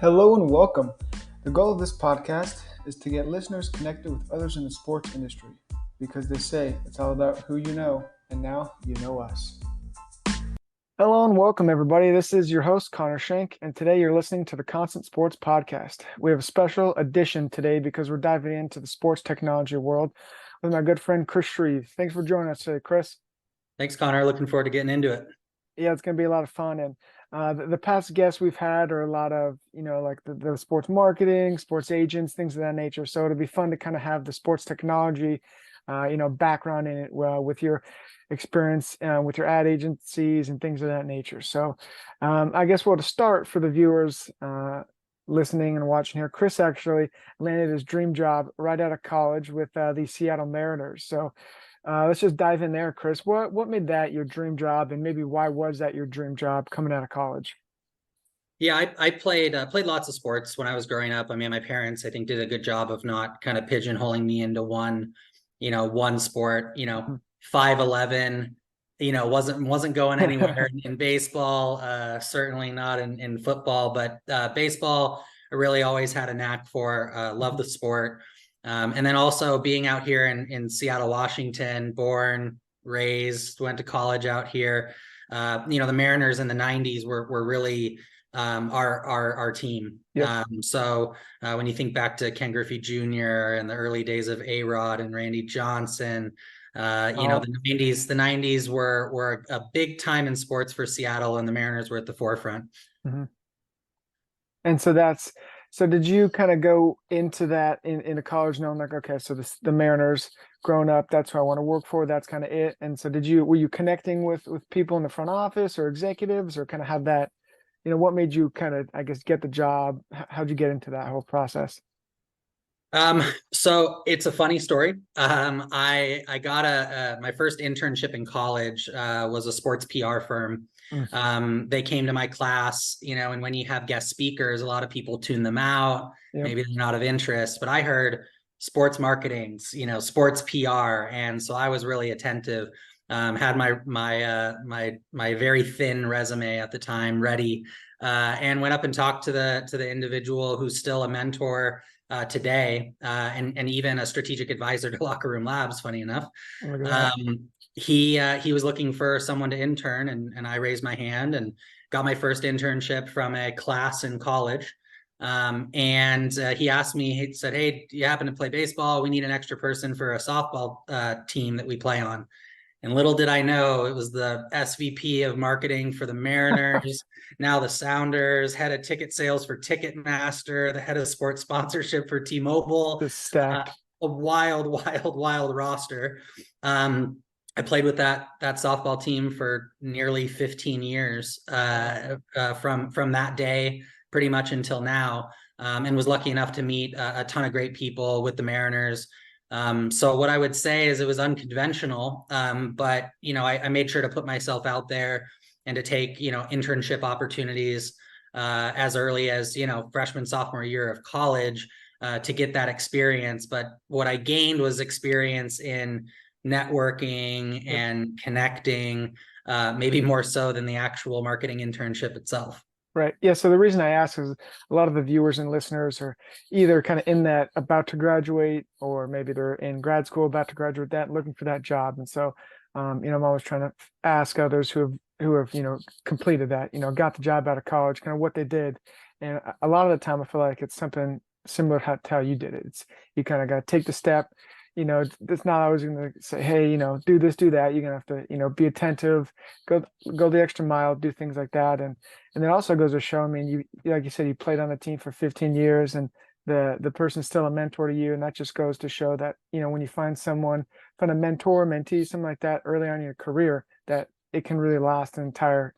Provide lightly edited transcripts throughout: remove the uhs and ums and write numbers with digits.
Hello and welcome. The goal of this podcast is to get listeners connected with others in the sports industry because they say it's all about who you know, and now you know us. Hello and welcome, everybody. This is your host, Connor Schenk, and today you're listening to the Constant Sports Podcast. We have a special edition today because we're diving into the sports technology world with my good friend, Chris Shreeve. Thanks for joining us today, Chris. Thanks, Connor. Looking forward to getting into it. Yeah, it's going to be a lot of fun. And the past guests we've had are a lot of, like the sports marketing, sports agents, things of that nature. So it'll be fun to kind of have the sports technology, background in it with your experience with your ad agencies and things of that nature. So I guess to start for the viewers listening and watching here, Chris actually landed his dream job right out of college with the Seattle Mariners. So let's just dive in there, Chris. What made that your dream job, and maybe why was that your dream job coming out of college? Yeah, I played lots of sports when I was growing up. I mean, my parents, I think, did a good job of not kind of pigeonholing me into one sport. 5'11", wasn't going anywhere in baseball. Certainly not in football, but baseball, I really always had a knack for. Love the sport. And then also being out here in Seattle, Washington, born, raised, went to college out here. The Mariners in the 90s were really our team. Yep. So when you think back to Ken Griffey Jr. and the early days of A-Rod and Randy Johnson, the 90s were a big time in sports for Seattle, and the Mariners were at the forefront. Mm-hmm. And so did you kind of go into that in a college knowing like, okay, so the Mariners growing up, that's who I want to work for. That's kind of it. And so were you connecting with people in the front office or executives, or kind of have that, what made you kind of, I guess, get the job? How'd you get into that whole process? So it's a funny story. I got my first internship in college, was a sports PR firm. They came to my class, and when you have guest speakers, a lot of people tune them out. Yep. Maybe they're not of interest, but I heard sports marketing, sports PR. And so I was really attentive. Had my very thin resume at the time ready, and went up and talked to the individual who's still a mentor today, and even a strategic advisor to Locker Room Labs, funny enough. He was looking for someone to intern, and I raised my hand and got my first internship from a class in college. And he asked me, he said, "Hey, do you happen to play baseball? We need an extra person for a softball team that we play on." And little did I know, it was the SVP of marketing for the Mariners, now the Sounders, head of ticket sales for Ticketmaster, the head of sports sponsorship for T-Mobile. The stack. A wild roster. I played with that softball team for nearly 15 years, from that day pretty much until now, and was lucky enough to meet a ton of great people with the Mariners. So what I would say is it was unconventional, but I made sure to put myself out there and to take internship opportunities as early as freshman, sophomore year of college, to get that experience. But what I gained was experience in networking and connecting, maybe more so than the actual marketing internship itself. Right. Yeah. So the reason I ask is a lot of the viewers and listeners are either kind of in that about to graduate, or maybe they're in grad school about to graduate that, looking for that job. And so, I'm always trying to ask others who have completed that, got the job out of college, kind of what they did. And a lot of the time, I feel like it's something similar to how you did it. It's you kind of got to take the step. It's not always going to say, hey, do this, do that. You're going to have to, be attentive, go the extra mile, do things like that. And then also goes to show, I mean, you, like you said, you played on the team for 15 years, and the person's still a mentor to you. And that just goes to show that, when you find a mentor, mentee, something like that early on in your career, that it can really last an entire,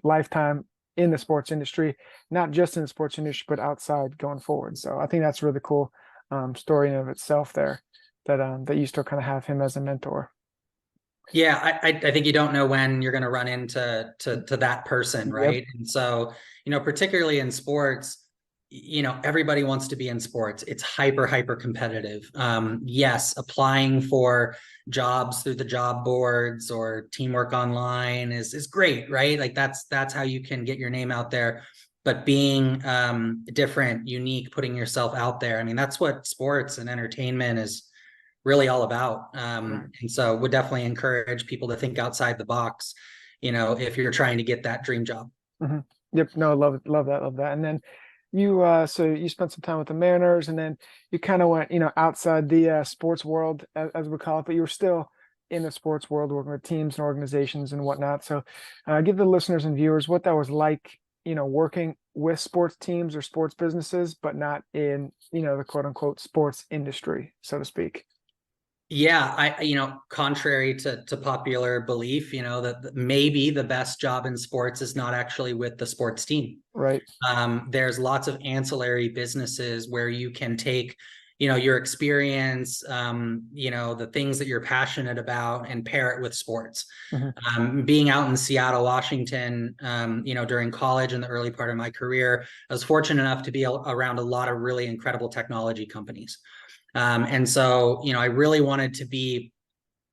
lifetime in the sports industry, not just in the sports industry, but outside going forward. So I think that's a really cool story in of itself there. That you still kind of have him as a mentor. Yeah, I think you don't know when you're going to run into that person, right? Yep. And so, particularly in sports, everybody wants to be in sports. It's hyper competitive. Yes, applying for jobs through the job boards or Teamwork Online is great, right? Like that's how you can get your name out there. but being different, unique, putting yourself out there. I mean, that's what sports and entertainment is really all about. Right. And so would definitely encourage people to think outside the box, if you're trying to get that dream job. Hmm. Yep. No, love that. And then so you spent some time with the Mariners, and then you kind of went, outside the sports world, as we call it, but you were still in the sports world, working with teams and organizations and whatnot. So, give the listeners and viewers what that was like, working with sports teams or sports businesses, but not in, the quote unquote sports industry, so to speak. Yeah, contrary to popular belief, that maybe the best job in sports is not actually with the sports team. Right. There's lots of ancillary businesses where you can take, your experience, the things that you're passionate about and pair it with sports. Hmm. Being out in Seattle, Washington, during college and the early part of my career, I was fortunate enough to be around a lot of really incredible technology companies. And so, I really wanted to be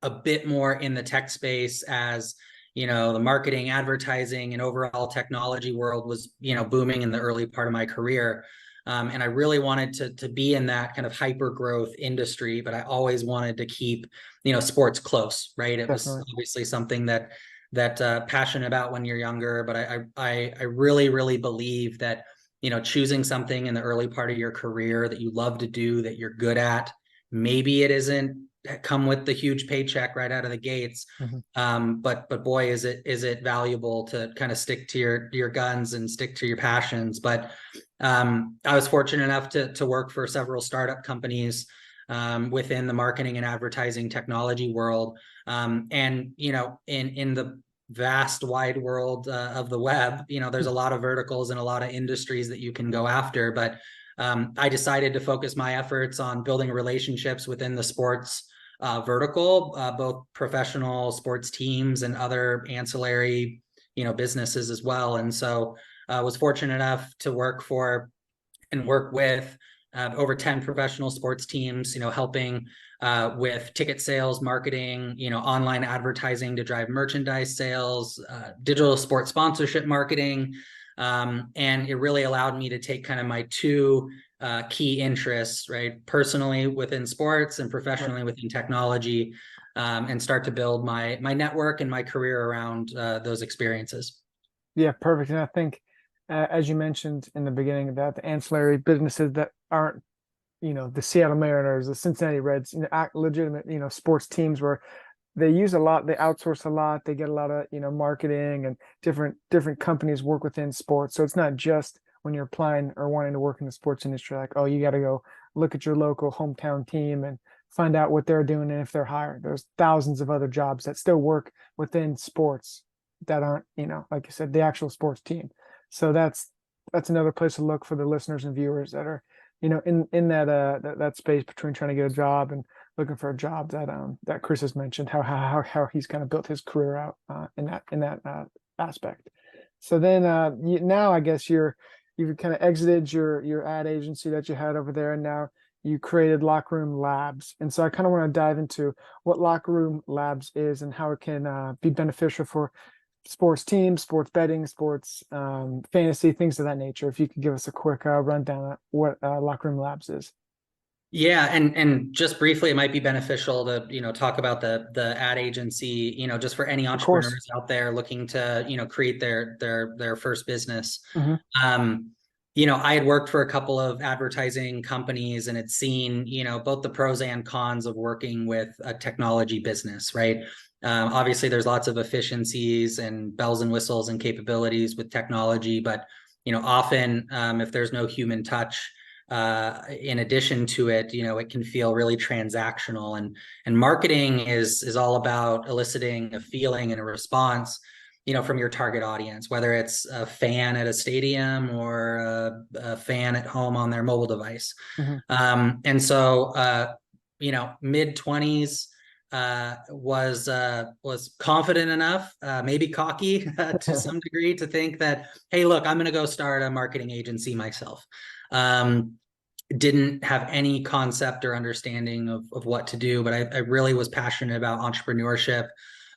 a bit more in the tech space as, the marketing, advertising, and overall technology world was, booming in the early part of my career. And I really wanted to be in that kind of hyper growth industry, but I always wanted to keep, sports close, right? It was Definitely. obviously something that passionate about when you're younger, but I really, really believe that, choosing something in the early part of your career that you love to do, that you're good at, maybe it isn't come with the huge paycheck right out of the gates. Hmm. But boy, is it valuable to kind of stick to your guns and stick to your passions. But I was fortunate enough to work for several startup companies within the marketing and advertising technology world. And in the vast wide world of the web, there's a lot of verticals and a lot of industries that you can go after. But I decided to focus my efforts on building relationships within the sports vertical, both professional sports teams and other ancillary, businesses as well. And so I was fortunate enough to work for and work with over 10 professional sports teams, helping with ticket sales, marketing, online advertising to drive merchandise sales, digital sports sponsorship marketing. And it really allowed me to take kind of my two key interests, right? Personally within sports and Right. professionally within technology, and start to build my network and my career around those experiences. Yeah, perfect. And I think, as you mentioned in the beginning, that the ancillary businesses that aren't, the Seattle Mariners, the Cincinnati Reds, legitimate, sports teams where they use a lot, they outsource a lot, they get a lot of, marketing, and different companies work within sports. So it's not just when you're applying or wanting to work in the sports industry, like, oh, you got to go look at your local hometown team and find out what they're doing and if they're hired. There's thousands of other jobs that still work within sports that aren't, like you said, the actual sports team. So that's another place to look for the listeners and viewers that are, in that space between trying to get a job and looking for a job, that Chris has mentioned, how he's kind of built his career out in that aspect. So then, now I guess you've kind of exited your ad agency that you had over there, and now you created Locker Room Labs. And so I kind of want to dive into what Locker Room Labs is and how it can be beneficial for sports teams, sports betting, sports fantasy, things of that nature. If you could give us a quick rundown of what Locker Room Labs is. Yeah, and just briefly, it might be beneficial to talk about the ad agency, just for any Of course. entrepreneurs out there looking to create their first business. Hmm. Um, I had worked for a couple of advertising companies and had seen both the pros and cons of working with a technology business, right? Obviously, there's lots of efficiencies and bells and whistles and capabilities with technology, but often if there's no human touch in addition to it, it can feel really transactional, and marketing is all about eliciting a feeling and a response from your target audience, whether it's a fan at a stadium or a fan at home on their mobile device. Hmm. And so mid 20s, was confident enough, maybe cocky to some degree, to think that, hey, look, I'm going to go start a marketing agency myself. Didn't have any concept or understanding of what to do, but I really was passionate about entrepreneurship.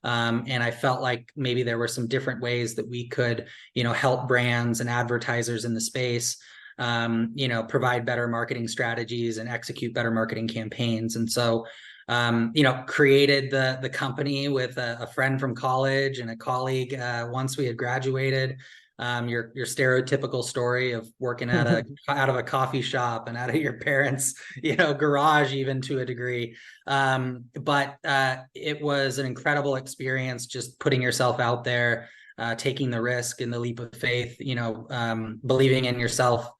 And I felt like maybe there were some different ways that we could, help brands and advertisers in the space, provide better marketing strategies and execute better marketing campaigns. And so, created the company with a friend from college and a colleague once we had graduated. Your stereotypical story of working out of a coffee shop and out of your parents' garage, even to a degree. But it was an incredible experience, just putting yourself out there, taking the risk and the leap of faith, believing in yourself,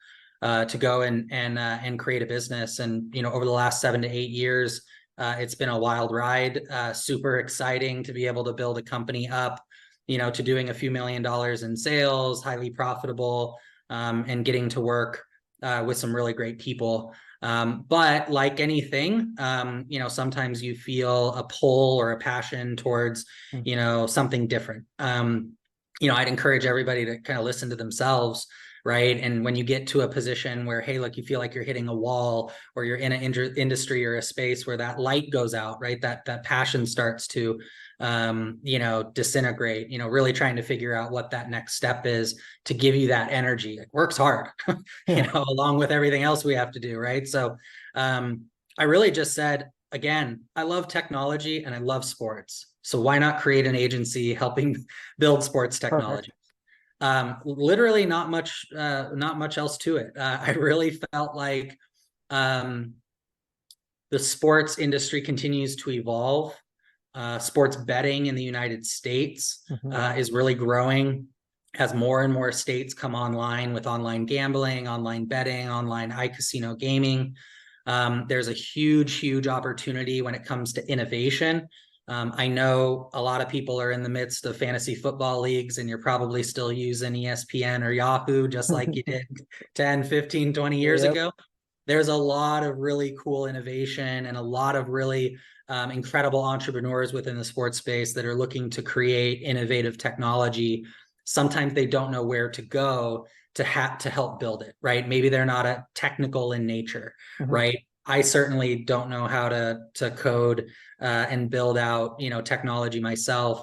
to go and create a business. And over the last 7 to 8 years, it's been a wild ride. Super exciting to be able to build a company up, to doing a few $1 million in sales, highly profitable, and getting to work with some really great people. But like anything, sometimes you feel a pull or a passion towards, something different. I'd encourage everybody to kind of listen to themselves, right? And when you get to a position where, hey, look, you feel like you're hitting a wall, or you're in an industry or a space where that light goes out, right? That passion starts to, disintegrate, really trying to figure out what that next step is to give you that energy. It works hard, along with everything else we have to do, right? So I really just said, again, I love technology and I love sports. So why not create an agency helping build sports technology? Literally not much else to it. I really felt like the sports industry continues to evolve. Sports betting in the United States is really growing as more and more states come online with online gambling, online betting, online iCasino gaming. There's a huge opportunity when it comes to innovation. I know a lot of people are in the midst of fantasy football leagues, and you're probably still using ESPN or Yahoo, just like you did 10, 15, 20 years ago. There's a lot of really cool innovation and a lot of really incredible entrepreneurs within the sports space that are looking to create innovative technology. Sometimes they don't know where to go to help build it, right? Maybe they're not a technical in nature, right? I certainly don't know how to code and build out, technology myself.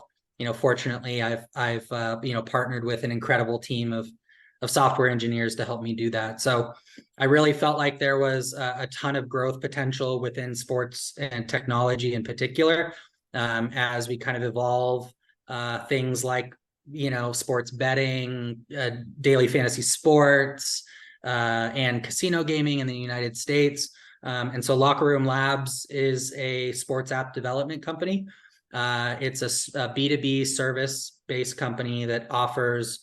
Fortunately, I've partnered with an incredible team of software engineers to help me do that. So I really felt like there was a ton of growth potential within sports and technology in particular, as we kind of evolve things like, sports betting, daily fantasy sports, and casino gaming in the United States. And so Locker Room Labs is a sports app development company. It's a B2B service-based company that offers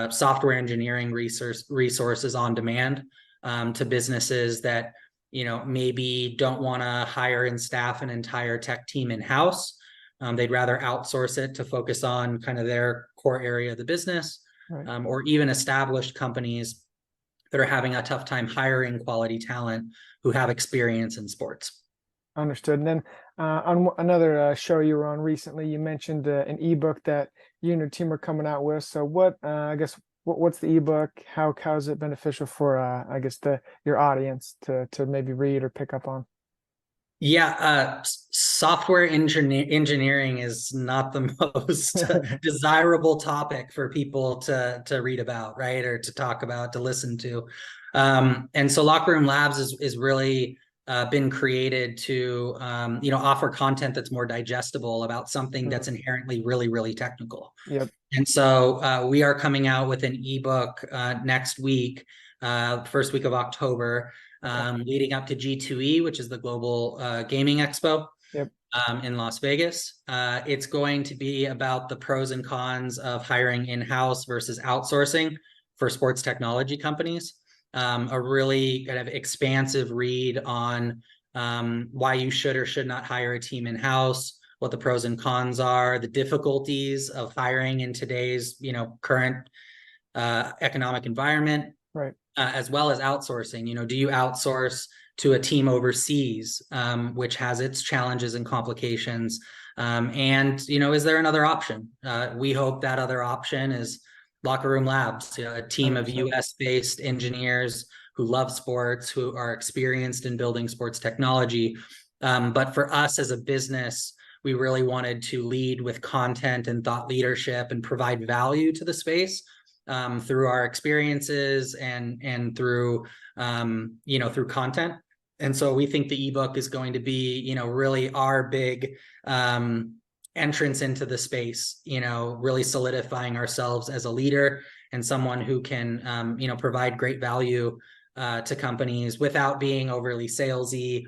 software engineering resources on demand to businesses that, maybe don't want to hire and staff an entire tech team in-house. They'd rather outsource it to focus on kind of their core area of the business, right. Or even established companies that are having a tough time hiring quality talent who have experience in sports. Understood. And then on another show you were on recently, you mentioned an ebook that you and your team are coming out with. So what's the ebook? How is it beneficial for your audience to maybe read or pick up on? Yeah, software engineering is not the most desirable topic for people to read about, right? Or to talk about, to listen to. And so Locker Room Labs is really been created to offer content that's more digestible about something that's inherently really technical. Yep. And so we are coming out with an ebook next week, first week of October, leading up to G2E, which is the Global Gaming Expo. Yep. In Las Vegas. It's going to be about the pros and cons of hiring in-house versus outsourcing for sports technology companies. A really kind of expansive read on why you should or should not hire a team in-house, what the pros and cons are, the difficulties of hiring in today's current economic environment, right? As well as outsourcing. Do you outsource to a team overseas, which has its challenges and complications? And is there another option? We hope that other option is Locker Room Labs, a team of US-based engineers who love sports, who are experienced in building sports technology. But for us as a business, we really wanted to lead with content and thought leadership and provide value to the space through our experiences and through through content. And so we think the ebook is going to be, really our big entrance into the space, really solidifying ourselves as a leader and someone who can, provide great value to companies without being overly salesy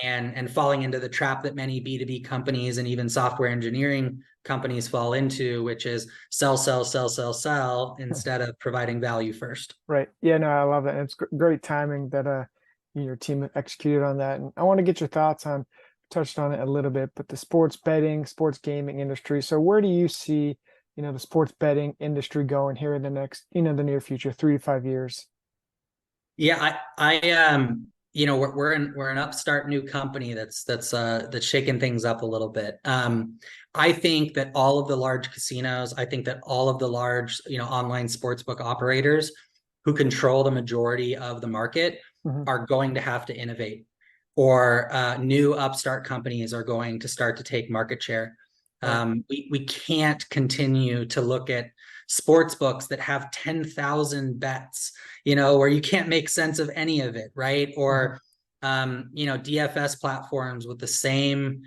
and falling into the trap that many B2B companies and even software engineering companies fall into, which is sell instead of providing value first. Right. Yeah, no, I love that. And it's great timing that your team executed on that. And I want to get your thoughts on, touched on it a little bit, but the sports betting, sports gaming industry. So where do you see, the sports betting industry going here in the next, the near future, 3 to 5 years? Yeah, we're an upstart new company that's shaking things up a little bit. I think that all of the large casinos, I think that all of the large, online sportsbook operators who control the majority of the market are going to have to innovate, or new upstart companies are going to start to take market share. We can't continue to look at sports books that have 10,000 bets, where you can't make sense of any of it, right? Or DFS platforms with the same,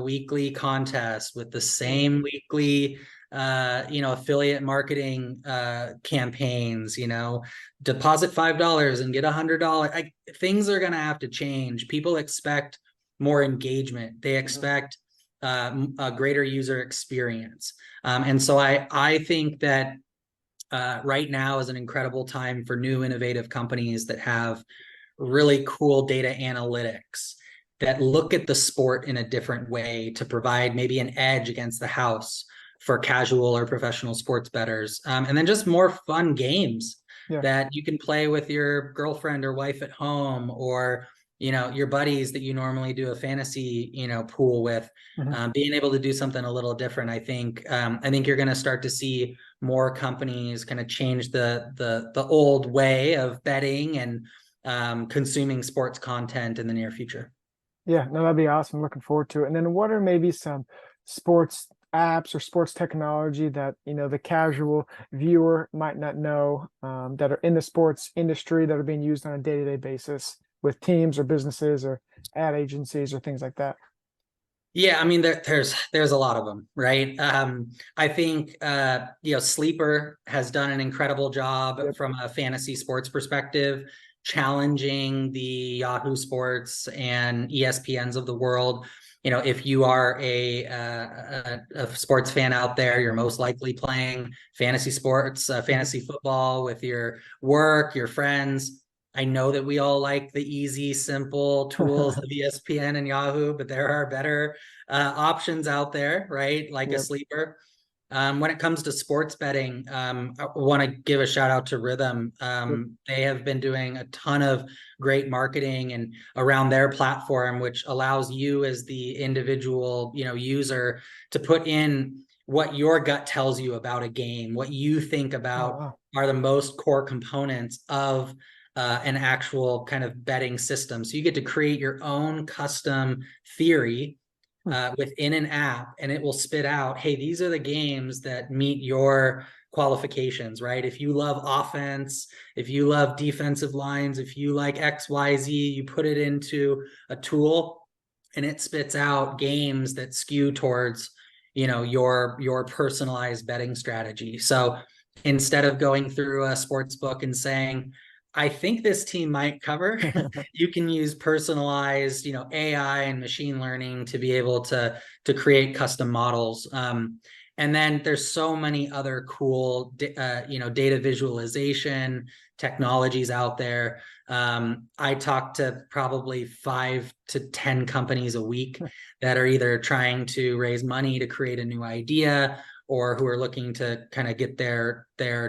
weekly contest, with the same weekly affiliate marketing campaigns, deposit $5 and get $100. Things are going to have to change. People expect more engagement. They expect a greater user experience. And so I think that right now is an incredible time for new innovative companies that have really cool data analytics that look at the sport in a different way to provide maybe an edge against the house for casual or professional sports bettors. And then just more fun games that you can play with your girlfriend or wife at home, or your buddies that you normally do a fantasy, pool with. Being able to do something a little different. I think you're going to start to see more companies kind of change the old way of betting and consuming sports content in the near future. Yeah, no, that'd be awesome. Looking forward to it. And then what are maybe some sports apps or sports technology that, the casual viewer might not know, that are in the sports industry that are being used on a day-to-day basis with teams or businesses or ad agencies or things like that? Yeah, I mean, there's a lot of them, right? I think Sleeper has done an incredible job from a fantasy sports perspective, challenging the Yahoo Sports and ESPNs of the world. If you are a sports fan out there, you're most likely playing fantasy sports, fantasy football with your work, your friends. I know that we all like the easy, simple tools of ESPN and Yahoo, but there are better options out there, right? Like a Sleeper. When it comes to sports betting, I want to give a shout out to Rhythm. They have been doing a ton of great marketing and around their platform, which allows you as the individual, user to put in what your gut tells you about a game, what you think about are the most core components of an actual kind of betting system. So you get to create your own custom theory within an app, and it will spit out, hey, these are the games that meet your qualifications, right? If you love offense, if you love defensive lines, if you like XYZ, you put it into a tool and it spits out games that skew towards, your personalized betting strategy. So instead of going through a sports book and saying, I think this team might cover, you can use personalized, AI and machine learning to be able to create custom models. And then there's so many other cool, data visualization technologies out there. I talk to probably 5 to 10 companies a week that are either trying to raise money to create a new idea, or who are looking to kind of get their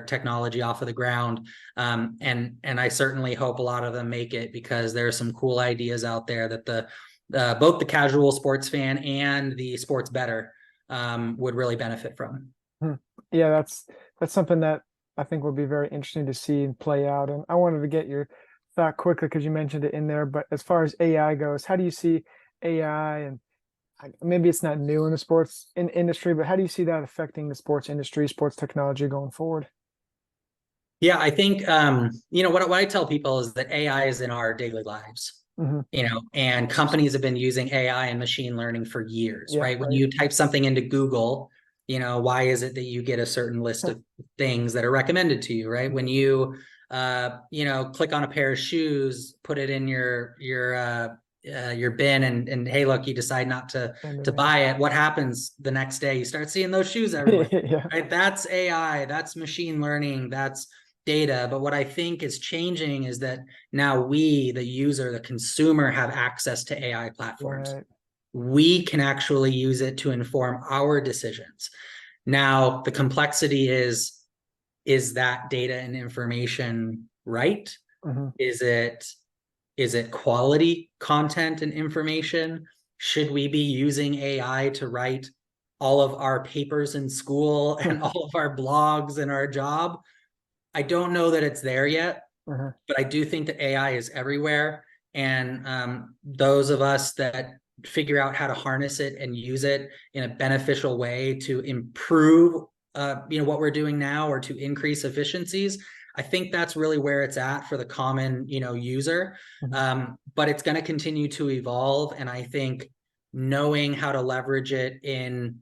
technology off of the ground. And I certainly hope a lot of them make it, because there are some cool ideas out there that both the casual sports fan and the sports bettor would really benefit from. Yeah, that's something that I think would be very interesting to see and play out. And I wanted to get your thought quickly because you mentioned it in there. But as far as AI goes, how do you see AI and maybe it's not new in the sports industry, but how do you see that affecting the sports industry, sports technology going forward? Yeah, I think what I tell people is that AI is in our daily lives. Hmm. And companies have been using AI and machine learning for years, Yeah, right? When right. you type something into Google, why is it that you get a certain list of things that are recommended to you, right? When you click on a pair of shoes, put it in your bin, and hey, look, you decide not to buy it. What happens the next day? You start seeing those shoes everywhere, Yeah. right? That's AI, that's machine learning, that's data. But what I think is changing is that now we, the user, the consumer, have access to AI platforms. Right. We can actually use it to inform our decisions. Now, the complexity is that data and information right? Hmm. Is it quality content and information? Should we be using AI to write all of our papers in school and all of our blogs and our job? I don't know that it's there yet, Hmm. but I do think that AI is everywhere. And those of us that figure out how to harness it and use it in a beneficial way to improve, what we're doing now, or to increase efficiencies, I think that's really where it's at for the common, user. Hmm. But it's going to continue to evolve, and I think knowing how to leverage it in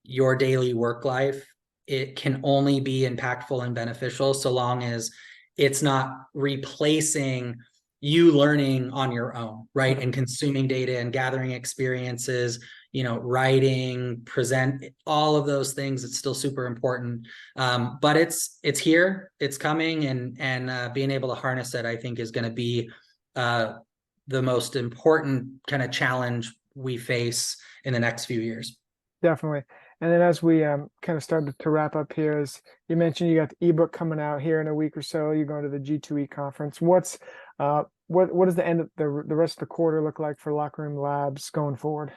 your daily work life, it can only be impactful and beneficial so long as it's not replacing you learning on your own, right? And consuming data and gathering experiences, writing, present, all of those things. It's still super important. But it's here, it's coming, and being able to harness it, I think, is going to be the most important kind of challenge we face in the next few years. Definitely. And then as we kind of started to wrap up here, as you mentioned, you got the ebook coming out here in a week or so. You're going to the G2E conference. What does the end of the rest of the quarter look like for Locker Room Labs going forward?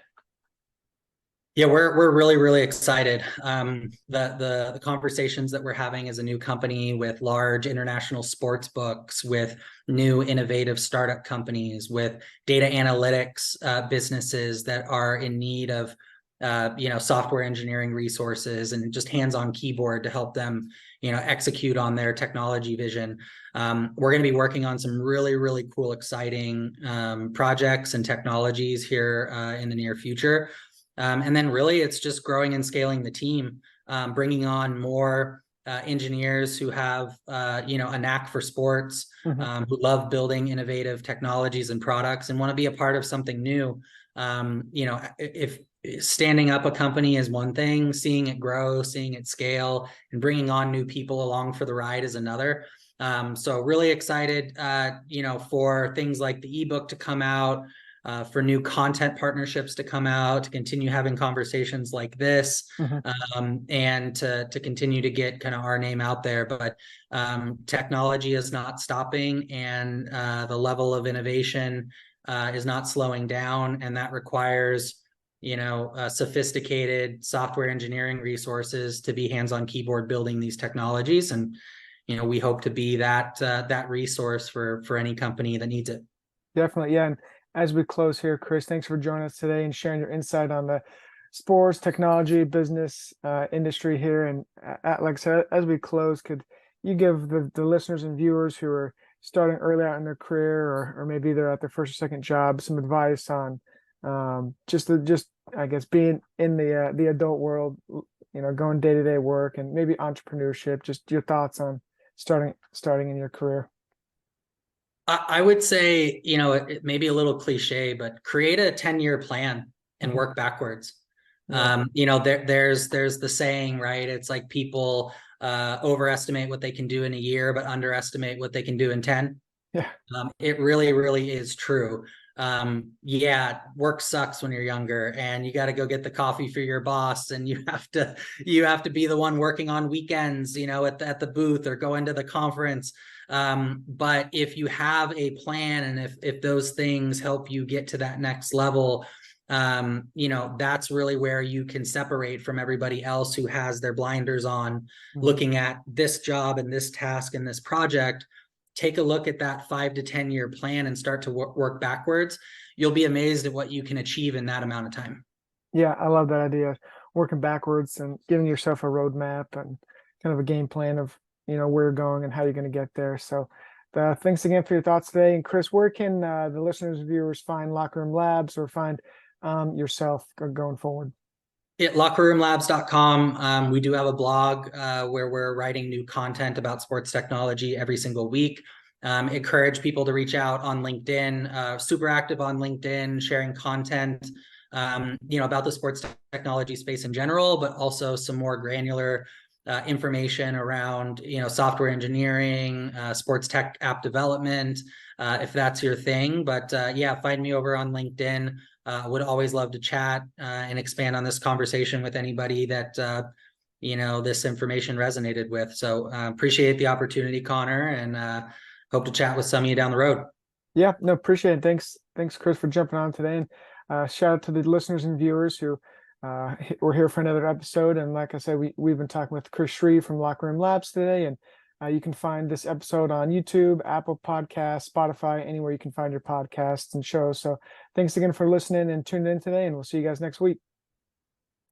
Yeah, we're really, really excited. The conversations that we're having as a new company with large international sports books, with new innovative startup companies, with data analytics businesses that are in need of software engineering resources and just hands-on keyboard to help them execute on their technology vision. We're going to be working on some really, really cool, exciting projects and technologies here in the near future. And then really it's just growing and scaling the team, bringing on more engineers who have, a knack for sports, Hmm. who love building innovative technologies and products and want to be a part of something new. If standing up a company is one thing, seeing it grow, seeing it scale, and bringing on new people along for the ride is another. So really excited, for things like the ebook to come out, for new content partnerships to come out, to continue having conversations like this, Hmm. and to continue to get kind of our name out there. But technology is not stopping, and the level of innovation is not slowing down, and that requires sophisticated software engineering resources to be hands-on keyboard building these technologies. And we hope to be that resource for any company that needs it. Definitely. Yeah. And as we close here, Chris, thanks for joining us today and sharing your insight on the sports, technology, business industry here. And like I said, as we close, could you give the listeners and viewers who are starting early out in their career, or maybe they're at their first or second job, some advice on just I guess being in the adult world, going day-to-day work and maybe entrepreneurship, just your thoughts on starting in your career. I would say, it may be a little cliche, but create a 10-year plan and Mhm. work backwards. Yeah. There's the saying, right? It's like people overestimate what they can do in a year, but underestimate what they can do in 10. Yeah. It really, really is true. Yeah, work sucks when you're younger, and you got to go get the coffee for your boss, and you have to be the one working on weekends, at the booth or go into the conference. But if you have a plan, and if those things help you get to that next level, that's really where you can separate from everybody else who has their blinders on, Mhm. looking at this job and this task and this project. Take a look at that 5 to 10 year plan and start to work backwards. You'll be amazed at what you can achieve in that amount of time. Yeah, I love that idea. Working backwards and giving yourself a roadmap and kind of a game plan of, where you're going and how you're going to get there. So, thanks again for your thoughts today. And Chris, where can the listeners and viewers find Locker Room Labs or find yourself going forward? At lockerroomlabs.com, we do have a blog where we're writing new content about sports technology every single week. Encourage people to reach out on LinkedIn, super active on LinkedIn, sharing content, about the sports technology space in general, but also some more granular information around, software engineering, sports tech app development, if that's your thing. But yeah, find me over on LinkedIn. Would always love to chat and expand on this conversation with anybody that this information resonated with. So appreciate the opportunity, Connor, and hope to chat with some of you down the road. Yeah, no, appreciate it. Thanks, Chris, for jumping on today. And shout out to the listeners and viewers who were here for another episode. And like I said, we've been talking with Chris Shreeve from Locker Room Labs today. And you can find this episode on YouTube, Apple Podcasts, Spotify, anywhere you can find your podcasts and shows. So thanks again for listening and tuning in today. And we'll see you guys next week.